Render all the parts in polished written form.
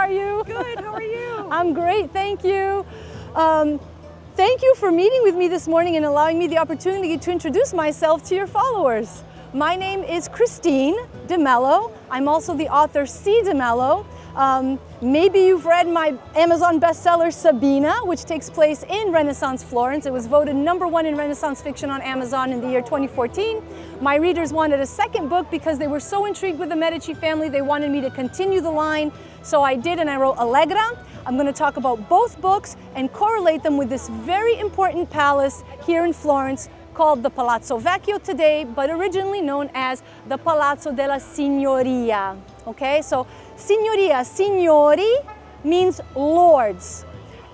are you? Good, how are you? I'm great, thank you. Thank you for meeting with me this morning and allowing me the opportunity to introduce myself to your followers. My name is Christine de Mello. I'm also the author C. de Mello. Maybe you've read my Amazon bestseller Sabina, which takes place in Renaissance Florence. It was voted #1 in Renaissance fiction on Amazon in the year 2014. My readers wanted a second book because they were so intrigued with the Medici family, they wanted me to continue the line. So I did, and I wrote Allegra. I'm going to talk about both books and correlate them with this very important palace here in Florence called the Palazzo Vecchio today, but originally known as the Palazzo della Signoria. Okay, so Signoria, signori means lords.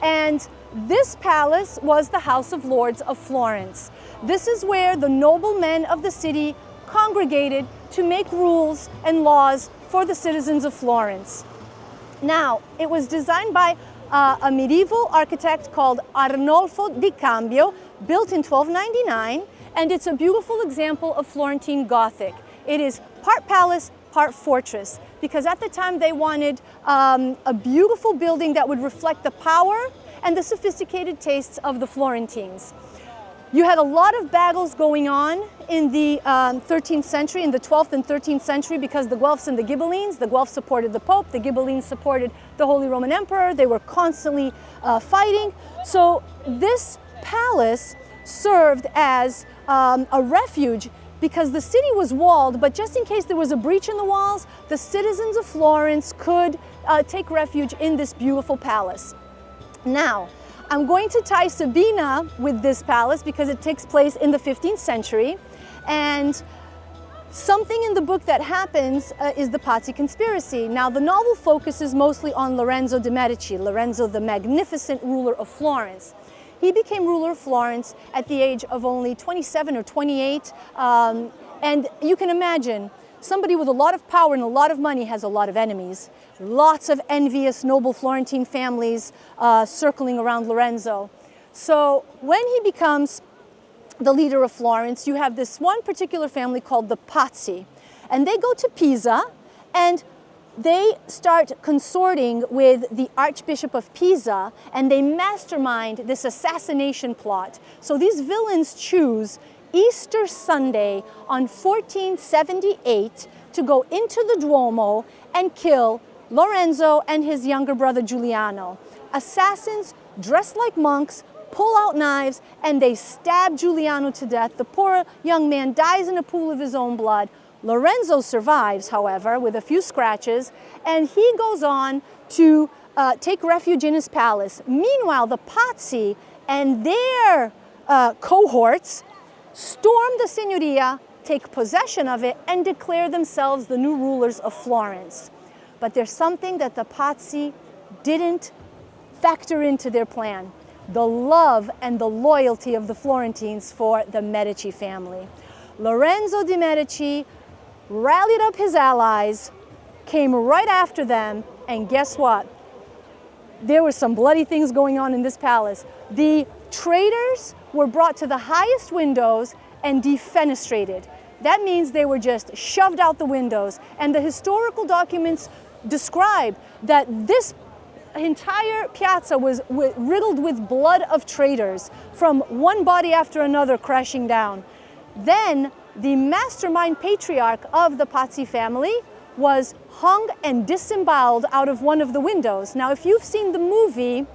And this palace was the House of Lords of Florence. This is where the noblemen of the city congregated to make rules and laws for the citizens of Florence. Now, it was designed by a medieval architect called Arnolfo di Cambio, built in 1299, and it's a beautiful example of Florentine Gothic. It is part palace, part fortress, because at the time they wanted a beautiful building that would reflect the power and the sophisticated tastes of the Florentines. You had a lot of battles going on in the 13th century, in the 12th and 13th century, because the Guelphs and the Ghibellines, the Guelphs supported the Pope, the Ghibellines supported the Holy Roman Emperor. They were constantly fighting. So this palace served as a refuge because the city was walled, but just in case there was a breach in the walls, the citizens of Florence could take refuge in this beautiful palace. Now, I'm going to tie Sabina with this palace because it takes place in the 15th century, and something in the book that happens is the Pazzi conspiracy. Now, the novel focuses mostly on Lorenzo de' Medici, Lorenzo the magnificent ruler of Florence. He became ruler of Florence at the age of only 27 or 28, and you can imagine, somebody with a lot of power and a lot of money has a lot of enemies. Lots of envious noble Florentine families circling around Lorenzo. So when he becomes the leader of Florence, you have this one particular family called the Pazzi. And they go to Pisa and they start consorting with the Archbishop of Pisa, and they mastermind this assassination plot. So these villains choose Easter Sunday on 1478 to go into the Duomo and kill Lorenzo and his younger brother Giuliano. Assassins dressed like monks pull out knives and they stab Giuliano to death. The poor young man dies in a pool of his own blood. Lorenzo survives, however, with a few scratches, and he goes on to take refuge in his palace. Meanwhile, the Pazzi and their cohorts storm the Signoria, take possession of it, and declare themselves the new rulers of Florence. But there's something that the Pazzi didn't factor into their plan: the love and the loyalty of the Florentines for the Medici family. Lorenzo de' Medici rallied up his allies, came right after them, and guess what? There were some bloody things going on in this palace. The traitors were brought to the highest windows and defenestrated. That means they were just shoved out the windows. And the historical documents describe that this entire piazza was riddled with blood of traitors, from one body after another crashing down. Then the mastermind patriarch of the Pazzi family was hung and disemboweled out of one of the windows. Now, if you've seen the movie,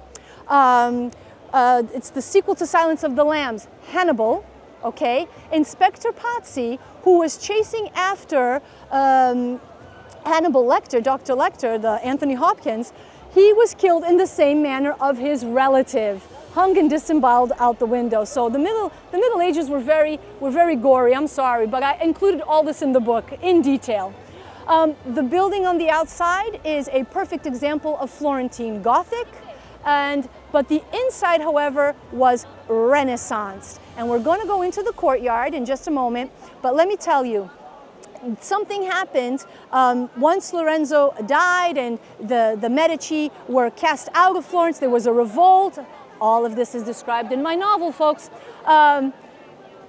it's the sequel to Silence of the Lambs, Hannibal, okay? Inspector Pazzi, who was chasing after Hannibal Lecter, Dr. Lecter, the Anthony Hopkins, he was killed in the same manner of his relative, hung and disemboweled out the window. So the Middle Ages were very gory, I'm sorry, but I included all this in the book in detail. The building on the outside is a perfect example of Florentine Gothic, but the inside, however, was Renaissance. And we're going to go into the courtyard in just a moment, but let me tell you, something happened once Lorenzo died and the Medici were cast out of Florence. There was a revolt. All of this is described in my novel, folks.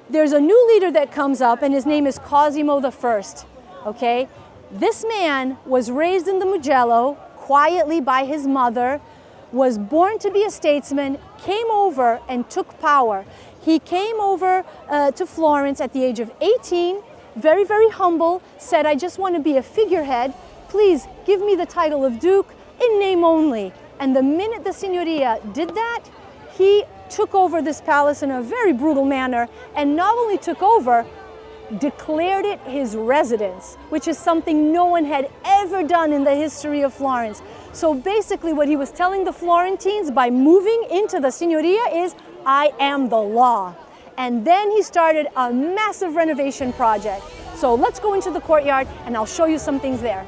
There's a new leader that comes up, and his name is Cosimo I, okay? This man was raised in the Mugello, quietly by his mother, was born to be a statesman, came over and took power. He came over to Florence at the age of 18, very, very humble, said, I just want to be a figurehead. Please give me the title of Duke in name only. And the minute the Signoria did that, he took over this palace in a very brutal manner, and not only took over, declared it his residence, which is something no one had ever done in the history of Florence. So basically what he was telling the Florentines by moving into the Signoria is, I am the law. And then he started a massive renovation project. So let's go into the courtyard and I'll show you some things there.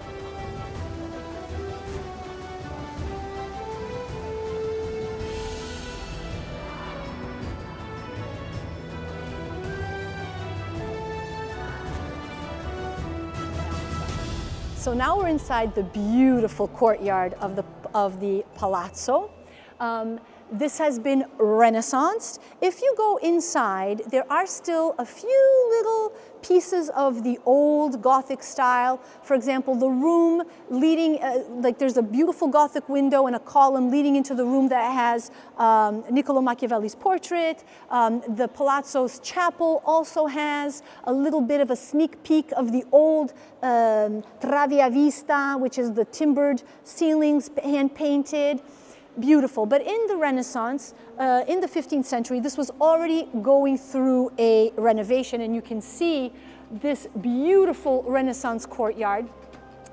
So now we're inside the beautiful courtyard of the Palazzo. This has been Renaissanced. If you go inside, there are still a few little pieces of the old Gothic style. For example, the room leading, like there's a beautiful Gothic window and a column leading into the room that has Niccolo Machiavelli's portrait. The Palazzo's chapel also has a little bit of a sneak peek of the old Traviavista, which is the timbered ceilings, hand-painted. Beautiful. But in the Renaissance, in the 15th century, this was already going through a renovation, and you can see this beautiful Renaissance courtyard.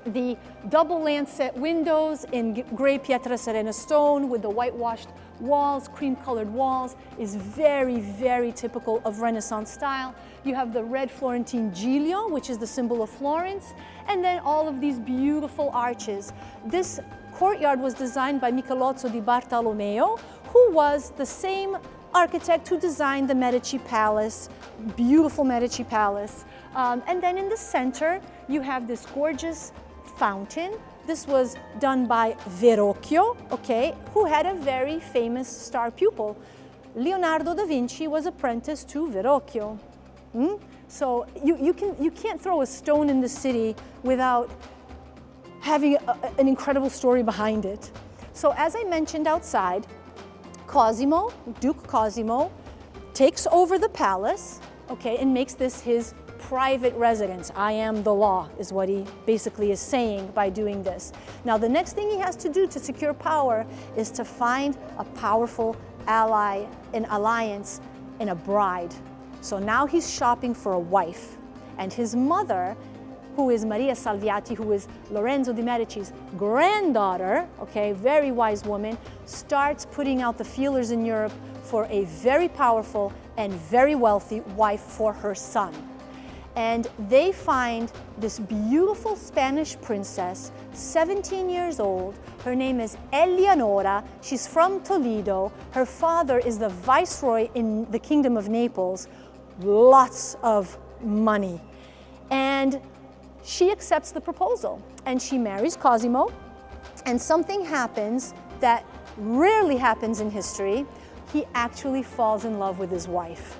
The double lancet windows in gray pietra serena stone with the whitewashed walls, cream-colored walls, is very, very typical of Renaissance style. You have the red Florentine giglio, which is the symbol of Florence, and then all of these beautiful arches. This courtyard was designed by Michelozzo di Bartolomeo, who was the same architect who designed the Medici Palace, beautiful Medici Palace. And then in the center, you have this gorgeous fountain. This was done by Verrocchio, okay, who had a very famous star pupil. Leonardo da Vinci was apprenticed to Verrocchio. So you can't throw a stone in the city without having an incredible story behind it. So as I mentioned outside, Cosimo, Duke Cosimo, takes over the palace, okay, and makes this his private residence. I am the law is what he basically is saying by doing this. Now the next thing he has to do to secure power is to find a powerful ally, an alliance, and a bride. So now he's shopping for a wife, and his mother, who is Maria Salviati, who is Lorenzo de' Medici's granddaughter, okay, very wise woman, starts putting out the feelers in Europe for a very powerful and very wealthy wife for her son. And they find this beautiful Spanish princess, 17 years old. Her name is Eleonora. She's from Toledo. Her father is the viceroy in the Kingdom of Naples. Lots of money. And she accepts the proposal and she marries Cosimo, and something happens that rarely happens in history. He actually falls in love with his wife.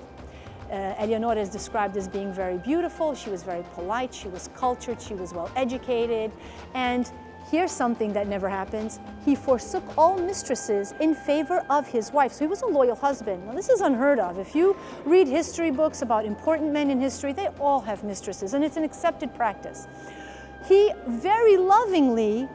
Eleonora is described as being very beautiful. She was very polite, she was cultured, she was well educated, and here's something that never happens. He forsook all mistresses in favor of his wife. So he was a loyal husband. Now this is unheard of. If you read history books about important men in history, they all have mistresses, and it's an accepted practice. He very lovingly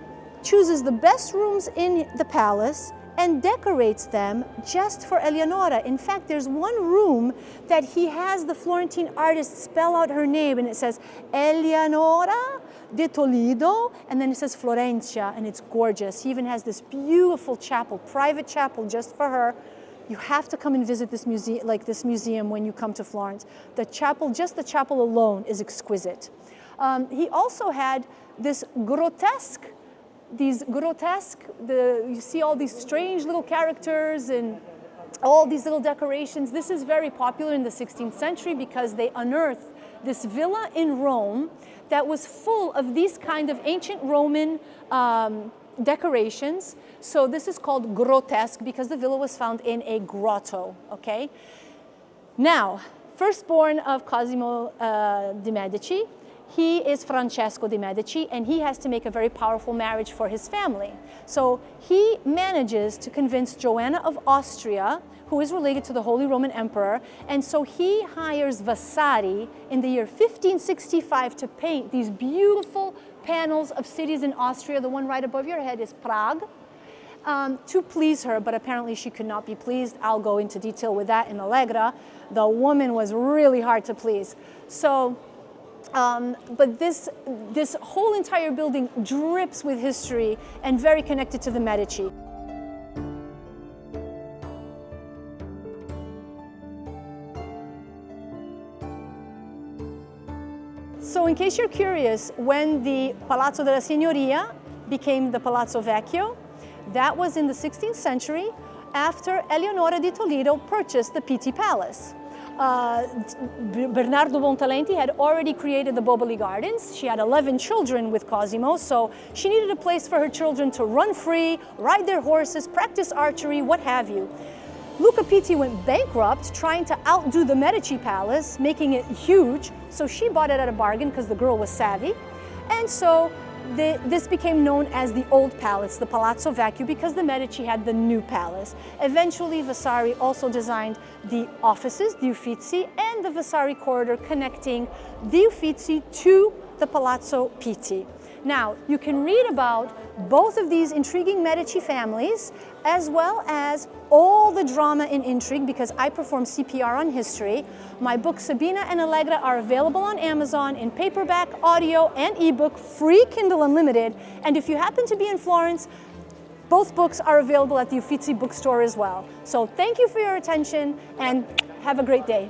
chooses the best rooms in the palace and decorates them just for Eleonora. In fact, there's one room that he has the Florentine artist spell out her name, and it says Eleonora de Toledo, and then it says Florencia, and it's gorgeous. He even has this beautiful chapel, private chapel just for her. You have to come and visit this museum when you come to Florence. The chapel, just the chapel alone, is exquisite. He also had this grotesque, you see all these strange little characters and all these little decorations. This is very popular in the 16th century because they unearthed this villa in Rome that was full of these kind of ancient Roman decorations. So this is called grotesque because the villa was found in a grotto, okay? Now, firstborn of Cosimo de' Medici, he is Francesco de' Medici, and he has to make a very powerful marriage for his family. So he manages to convince Joanna of Austria, who is related to the Holy Roman Emperor, and so he hires Vasari in the year 1565 to paint these beautiful panels of cities in Austria. The one right above your head is Prague, to please her, but apparently she could not be pleased. I'll go into detail with that in Allegra. The woman was really hard to please. So, but this whole entire building drips with history and very connected to the Medici. So in case you're curious, when the Palazzo della Signoria became the Palazzo Vecchio, that was in the 16th century after Eleonora de Toledo purchased the Pitti Palace. Bernardo Bontalenti had already created the Boboli Gardens. She had 11 children with Cosimo, so she needed a place for her children to run free, ride their horses, practice archery, what have you. Luca Pitti went bankrupt trying to outdo the Medici Palace, making it huge, so she bought it at a bargain because the girl was savvy. And so this became known as the Old Palace, the Palazzo Vecchio, because the Medici had the new palace. Eventually, Vasari also designed the offices, the Uffizi, and the Vasari corridor connecting the Uffizi to the Palazzo Pitti. Now, you can read about both of these intriguing Medici families, as well as all the drama and intrigue, because I perform CPR on history. My books, Sabina and Allegra, are available on Amazon in paperback, audio, and ebook, free Kindle Unlimited. And if you happen to be in Florence, both books are available at the Uffizi bookstore as well. So thank you for your attention, and have a great day.